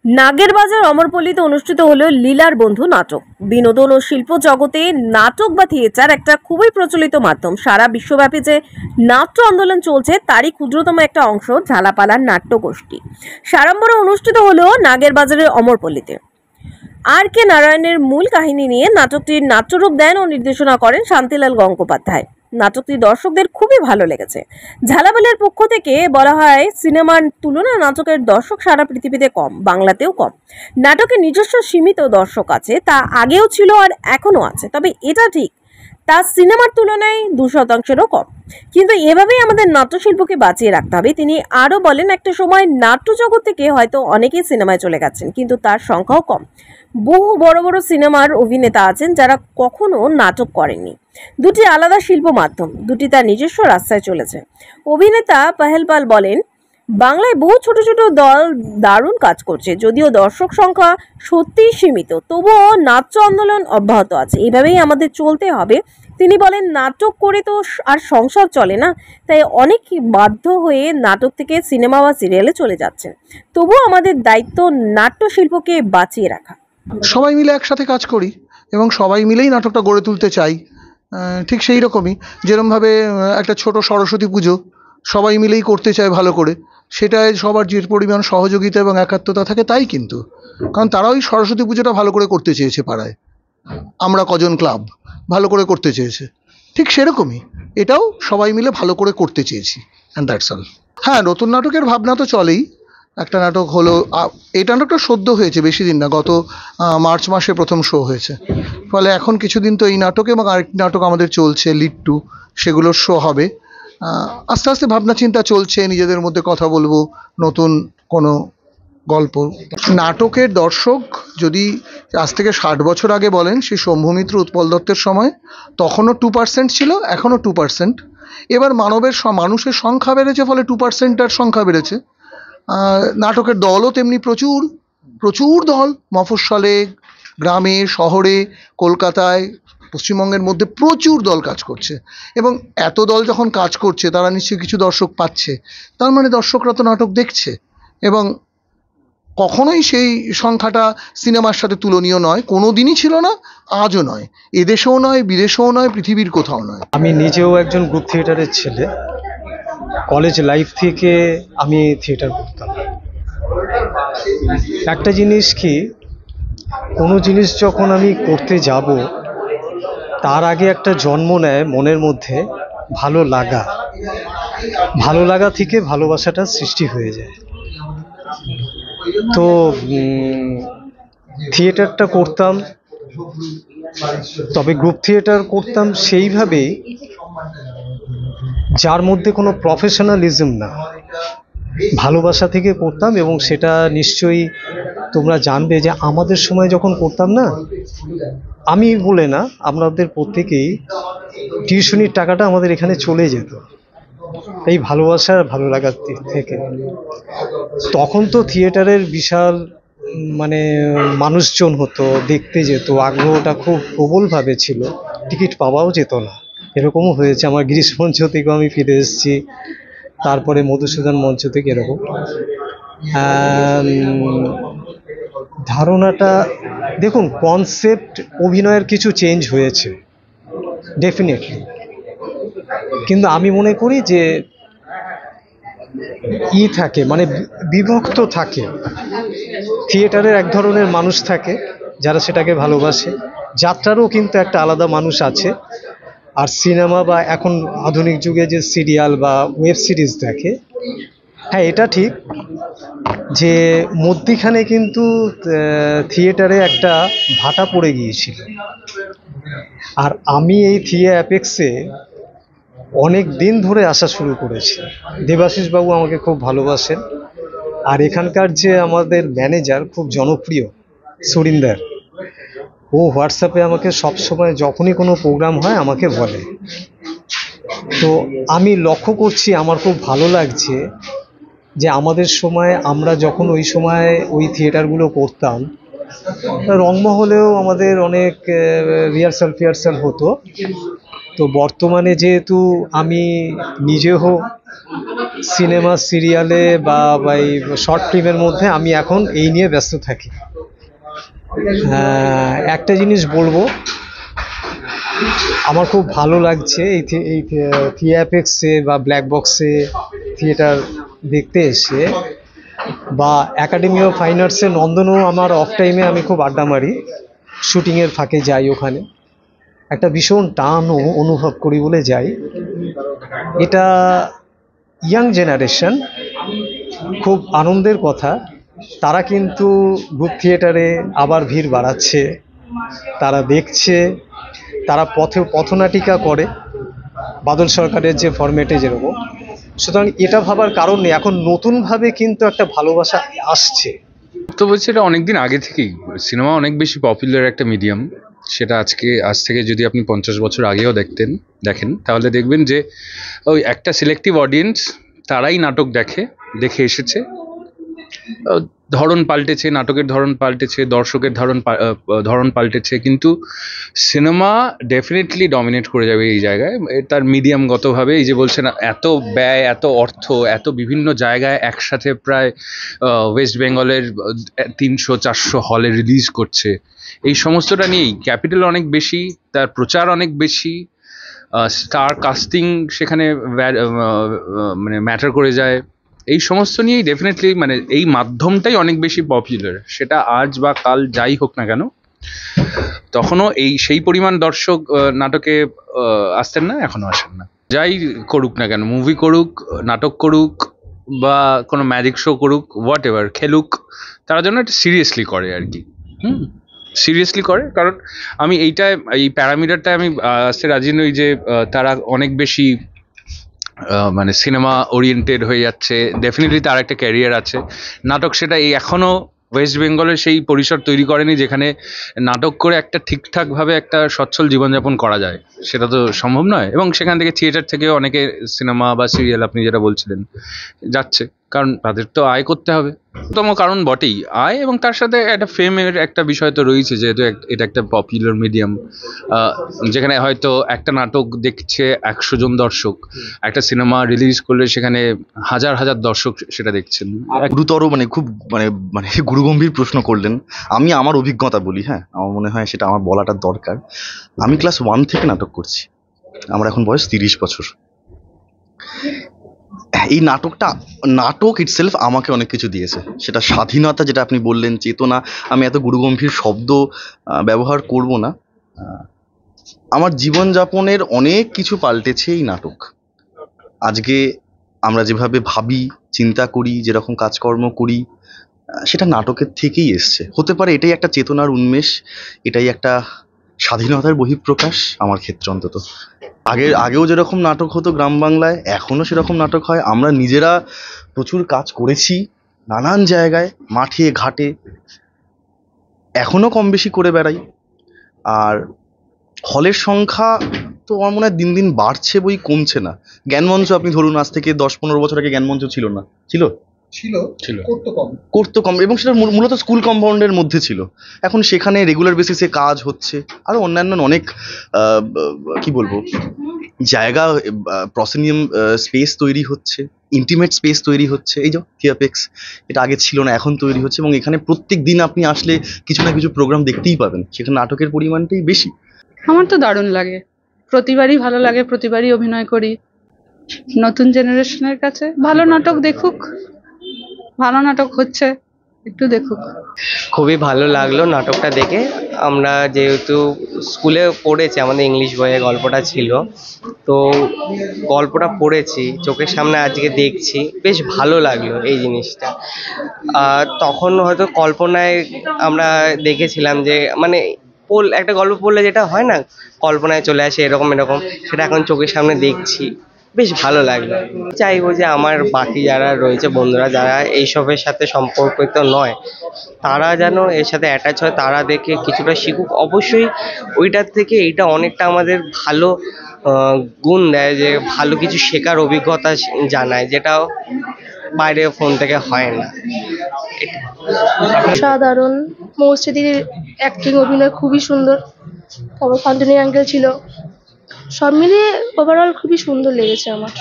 নাগেরবাজার অমরপল্লীতে অনুষ্ঠিত হলো লীলার বন্ধু নাটক। বিনোদন ও শিল্প জগতে নাটক বা থিয়েটার একটা খুবই প্রচলিত মাধ্যম। সারা বিশ্বব্যাপী যে নাট্য আন্দোলন চলছে তারই ক্ষুদ্রতম একটা অংশ ঝালাপালার নাট্যগোষ্ঠী। সাড়ম্বরে অনুষ্ঠিত হলো নাগেরবাজারের অমরপল্লীতে। আর কে নারায়ণের মূল কাহিনী নিয়ে নাটকটির নাট্যরূপ দেন ও নির্দেশনা করেন শান্তিলাল গঙ্গোপাধ্যায়। নাটকটি দর্শকদের খুবই ভালো লেগেছে। ঝালাপালের পক্ষ থেকে বলা হয়, সিনেমার তুলনায় নাটকের দর্শক সারা পৃথিবীতে কম, বাংলাতেও কম। নাটকের নিজস্ব সীমিত দর্শক আছে, তা আগেও ছিল আর এখনো আছে, তবে এটা ঠিক তা সিনেমার তুলনায় 2%-ও কম। কিন্তু এভাবেই আমাদের নাট্যশিল্পকে বাঁচিয়ে রাখতে হবে। তিনি আরো বলেন, একটা সময় নাট্য জগৎ থেকে হয়তো অনেকেই সিনেমায় চলে গেছেন, কিন্তু তার সংখ্যাও কম। বহু বড় বড় সিনেমার অভিনেতা আছেন যারা কখনো নাটক করেননি। দুটি আলাদা শিল্প মাধ্যম, দুটি তার নিজস্ব রাস্তায় চলেছে। অভিনেতা পাহেল পাল বলেন, বাংলায় বহু ছোট ছোট দল দারুণ কাজ করছে। যদিও দর্শক সংখ্যা সত্যিই সীমিত, তবুও নাট্য আন্দোলন অব্যাহত আছে। এইভাবেই আমাদের চলতে হবে। তিনি বলেন, নাটক করে তো আর সংসার চলে না, তাই অনেক বাধ্য হয়ে নাটক থেকে সিনেমা বা সিরিয়ালে চলে যাচ্ছেন। তবুও আমাদের দায়িত্ব নাট্য শিল্পকে বাঁচিয়ে রাখা। সবাই মিলে একসাথে কাজ করি এবং সবাই মিলেই নাটকটা গড়ে তুলতে চাই। ঠিক সেই রকমই যেরমভাবে একটা ছোট সরস্বতী পুজো সবাই মিলেই করতে চায় ভালো করে, সেটায় সবার যে পরিমাণ সহযোগিতা এবং একাত্মতা থাকে তাই কিন্তু, কারণ তারা ওই সরস্বতী পুজোটা ভালো করে করতে চেয়েছে পাড়ায়, আমরা কজন ক্লাব ভালো করে করতে চেয়েছে, ঠিক সেরকমই এটাও সবাই মিলে ভালো করে করতে চেয়েছি, অ্যান্ড দ্যাটস অল। হ্যাঁ, নতুন নাটকের ভাবনা তো চলেই। একটা নাটক হলো, এই নাটকটা সদ্য হয়েছে, বেশি দিন না, গত মার্চ মাসে প্রথম শো হয়েছে। ফলে এখন কিছুদিন তো এই নাটক এবং আরেকটি নাটক আমাদের চলছে লিড টু, সেগুলোর শো হবে। আস্তে আস্তে ভাবনা চিন্তা চলছে, নিজেদের মধ্যে কথা বলবো নতুন কোনো গল্প। নাটকের দর্শক যদি আজ থেকে 60 বছর আগে বলেন, সেই শম্ভু মিত্র, উৎপল দত্তের সময়, তখনও 2% ছিল, এখনও 2%। এবার মানুষের সংখ্যা বেড়েছে, ফলে 2%টার সংখ্যা বেড়েছে। নাটকের দলও তেমনি প্রচুর প্রচুর দল, মফস্বলে, গ্রামে, শহরে, কলকাতায়, পশ্চিমবঙ্গের মধ্যে প্রচুর দল কাজ করছে। এবং এত দল যখন কাজ করছে, তারা নিশ্চয়ই কিছু দর্শক পাচ্ছে, তার মানে দর্শকরা তো নাটক দেখছে। এবং কখনোই সেই সংখ্যাটা সিনেমার সাথে তুলনীয় নয়, কোনো দিনই ছিল না, আজও নয়, এদেশেও নয়, বিদেশেও নয়, পৃথিবীর কোথাও নয়। আমি নিজেও একজন গ্রুপ থিয়েটারের ছেলে। কলেজ লাইফ থেকে আমি থিয়েটার করতাম। একটা জিনিস কি, কোনো জিনিস যখন আমি করতে যাব, তার আগে একটা জন্ম নেয় মনের মধ্যে ভালো লাগা। ভালো লাগা থেকে ভালোবাসাটা সৃষ্টি হয়ে যায়। তো থিয়েটারটা করতাম, তবে গ্রুপ থিয়েটার করতাম সেইভাবেই যার মধ্যে কোনো প্রফেশনালিজম না, ভালোবাসা থেকে করতাম। এবং সেটা নিশ্চয়ই তোমরা জানবে যে আমাদের সময় যখন করতাম না, আমি বলে না, আপনাদের প্রত্যেকেই টিউশনির টাকাটা আমাদের এখানে চলে যেত এই ভালোবাসার ভালো লাগার দিক থেকে। তখন তো থিয়েটারের বিশাল মানে মানুষজন হতো, দেখতে যেত, আগ্রহটা খুব প্রবলভাবে ছিল, টিকিট পাওয়াও যেত না। এরকমও হয়েছে, আমার গিরিশ মঞ্চ থেকেও আমি ফিরে এসেছি, তারপরে মধুসূদন মঞ্চ থেকে। এরকম ধারণাটা দেখুন, কনসেপ্ট অভিনয়ের কিছু চেঞ্জ হয়েছে ডেফিনেটলি, কিন্তু আমি মনে করি যে থাকে, মানে বিভক্ত থাকে। থিয়েটারের এক ধরনের মানুষ থাকে যারা সেটাকে ভালোবাসে, যাত্রারও কিন্তু একটা আলাদা মানুষ আছে। আর সিনেমা বা এখন আধুনিক যুগে যে সিরিয়াল বা ওয়েব সিরিজ দেখে, হ্যাঁ এটা ঠিক যে মধ্যিখানে কিন্তু থিয়েটারে একটা ভাটা পড়ে গিয়েছিল। আর আমি এই অ্যাপেক্সে অনেক দিন ধরে আসা শুরু করেছি। দেবাশিস বাবু আমাকে খুব ভালোবাসেন, আর এখানকার যে আমাদের ম্যানেজার খুব জনপ্রিয়, সুরিন্দর, ও হোয়াটসঅ্যাপে আমাকে সবসময় যখনই কোনো প্রোগ্রাম হয় আমাকে বলে। তো আমি লক্ষ্য করছি, আমার খুব ভালো লাগছে যে আমাদের সময়, আমরা যখন ওই সময় ওই থিয়েটারগুলো করতাম, রংমহলেও আমাদের অনেক রিহার্সাল হতো। তো বর্তমানে যেহেতু আমি নিজেও সিনেমা সিরিয়ালে বা এই শর্ট ফিল্মের মধ্যে আমি এখন এই নিয়ে ব্যস্ত থাকি। একটা জিনিস বলবো, আমার খুব ভালো লাগছে এই থিয়েটারপ্লেক্সে বা ব্ল্যাক বক্সে থিয়েটার দেখতে এসে, বা একাডেমি অফ ফাইন আর্টসে নন্দনও আমার অফ টাইমে আমি খুব আড্ডা মারি, শুটিংয়ের ফাঁকে যাই, ওখানে একটা ভীষণ টানও অনুভব করি বলে যাই। এটা ইয়াং জেনারেশন, খুব আনন্দের কথা, তারা কিন্তু গ্রুপ থিয়েটারে আবার ভিড় বাড়াচ্ছে, তারা দেখছে, তারা পথনাটিকা করে বাদল সরকারের যে ফরম্যাটে যেরকম। সুতরাং এটা ভাবার কারণ নেই, এখন নতুনভাবে কিন্তু একটা ভালোবাসা আসছে। তো বলছি এটা অনেকদিন আগে থেকেই সিনেমা অনেক বেশি পপুলার একটা মিডিয়াম। সেটা আজ থেকে যদি আপনি 50 বছর আগেও দেখেন তাহলে দেখবেন যে ওই একটা সিলেক্টিভ অডিয়েন্স তারাই নাটক দেখে এসেছে। ধরন পাল্টেছে, নাটকের ধরন পাল্টেছে, দর্শকের ধরন পাল্টেছে, কিন্তু সিনেমা ডেফিনেটলি ডমিনেট করে যাবে এই জায়গায়। তার মিডিয়ামগতভাবে এই যে বলছেন এত ব্যয়, এত অর্থ, এত বিভিন্ন জায়গায় একসাথে প্রায় ওয়েস্ট বেঙ্গলের 300-400 হলে রিলিজ করছে, এই সমস্তটা নিয়েই ক্যাপিটাল অনেক বেশি, তার প্রচার অনেক বেশি, স্টার কাস্টিং সেখানে মানে ম্যাটার করে যায়। এই সমস্ত নিয়েই ডেফিনেটলি মানে এই মাধ্যমটাই অনেক বেশি পপুলার। সেটা আজ বা কাল যাই হোক না কেন, তখনও সেই পরিমাণ দর্শক নাটকে আসতেন না, এখনো আসেন না। যাই করুক না কেন, মুভি করুক, নাটক করুক, বা কোনো ম্যাজিক শো করুক, হোয়াট এভার খেলুক, তারা যেন এটা সিরিয়াসলি করে আর কি। সিরিয়াসলি করে, কারণ আমি এই প্যারামিটারটা আমি আসতে রাজি নই যে তারা অনেক বেশি মানে সিনেমা ওরিয়েন্টেড হয়ে যাচ্ছে। ডেফিনেটলি তার একটা ক্যারিয়ার আছে। নাটক সেটা এখনো ওয়েস্ট বেঙ্গলের সেই পরিসর তৈরি করেনি যেখানে নাটক করে একটা ঠিকঠাকভাবে একটা সচ্ছল জীবনযাপন করা যায়, সেটা তো সম্ভব নয়। এবং সেখান থেকে থিয়েটার থেকে অনেকে সিনেমা বা সিরিয়াল আপনি যেটা বলছিলেন যাচ্ছে, কারণ তাদের তো আয় করতে হবে, অন্যতম কারণ বটেই আয়, এবং তার সাথে একটা ফেমের একটা বিষয় তো রয়েছে, যেহেতু এটা একটা পপুলার মিডিয়াম, যেখানে হয়তো একটা নাটক দেখছে 100 জন দর্শক, একটা সিনেমা রিলিজ করলে সেখানে হাজার হাজার দর্শক সেটা দেখছেন। গুরুতর মানে খুব মানে মানে গুরুগম্ভীর প্রশ্ন করলেন। আমি আমার অভিজ্ঞতা বলি, হ্যাঁ, আমার মনে হয় সেটা আমার বলাটা দরকার। আমি ক্লাস 1 থেকে নাটক করছি, আমার এখন বয়স 30 বছর। এই নাটক ইটসেলফ আমাকে অনেক কিছু দিয়েছে। সেটা স্বাধীনতা, যেটা আপনি বললেন, চেতনা, আমি এত গুরুগম্ভীর শব্দ ব্যবহার করব না। আমার জীবনযাপনের অনেক কিছু পাল্টেছে এই নাটক। আজকে আমরা যেভাবে ভাবি, চিন্তা করি, যেরকম কাজকর্ম করি, সেটা নাটকের থেকেই এসছে। হতে পারে এটাই একটা চেতনার উন্মেষ, এটাই একটা স্বাধীনতার বহিঃপ্রকাশ আমার ক্ষেত্রে অন্তত। আগেও যেরকম নাটক হতো গ্রাম বাংলায়, এখনও সেরকম নাটক হয়। আমরা নিজেরা প্রচুর কাজ করেছি নানান জায়গায়, মাঠে ঘাটে, এখনও কম বেশি করে বেড়াই। আর হলের সংখ্যা তো আমার মনে হয় দিন দিন বাড়ছে, বই কমছে না। জ্ঞানমঞ্চ আপনি ধরুন, আজ থেকে 10-15 বছর আগে জ্ঞানমঞ্চ ছিল না, ছিল করতো কম, এবং সেটা মূলত স্কুল কম্পাউন্ডের মধ্যে ছিল। এখন সেখানে রেগুলার বেসিসে কাজ হচ্ছে, আরও অন্যান্য অনেক কি বলবো জায়গা, প্রসেনিয়াম স্পেস তৈরি হচ্ছে, ইন্টিমেট স্পেস তৈরি হচ্ছে। এই যে থিয়েটারপ্লেক্স, এটা আগে ছিল না, এখন তৈরি হচ্ছে, এবং এখানে প্রত্যেক দিন আপনি আসলে কিছু না কিছু প্রোগ্রাম দেখতেই পাবেন। সেখানে নাটকের পরিমাণটাই বেশি। আমার তো দারুণ লাগে, প্রতিবারই ভালো লাগে, প্রতিবারই অভিনয় করি। নতুন জেনারেশনের কাছে ভালো নাটক দেখুক, ভালো নাটক হচ্ছে, একটু দেখুক। খুবই ভালো লাগলো নাটকটা দেখে। আমরা যেহেতু স্কুলে পড়েছি, আমাদের ইংলিশ বইয়ে গল্পটা ছিল, তো গল্পটা পড়েছি, চোখের সামনে আজকে দেখছি, বেশ ভালো লাগলো এই জিনিসটা। তখন হয়তো কল্পনায় আমরা দেখেছিলাম যে মানে একটা গল্প পড়লে যেটা হয় না, কল্পনায় চলে আসে এরকম, সেটা এখন চোখের সামনে দেখছি, বেশ ভালো লাগলো। চাইবো যে আমার বাকি যারা রয়েছে বন্ধুরা, যারা এইসবের সাথে সম্পর্কিত নয়, তারা যেন এর সাথে অ্যাটাচ হয়, তারা দেখে কিছুটা শিখুক। অবশ্যই ওইটার থেকে এইটা অনেকটা আমাদের ভালো গুণ দেয়, যে ভালো কিছু শেখার অভিজ্ঞতা জানায়, যেটা বাইরে ফোন থেকে হয় না। সাধারণ মৌসুমীর অ্যাক্টিং, অভিনয় খুবই সুন্দর। তারপর ফাল্গুনী আঙ্কেল ছিল, সব মিলিয়ে ওভারঅল খুবই সুন্দর লেগেছে আমার।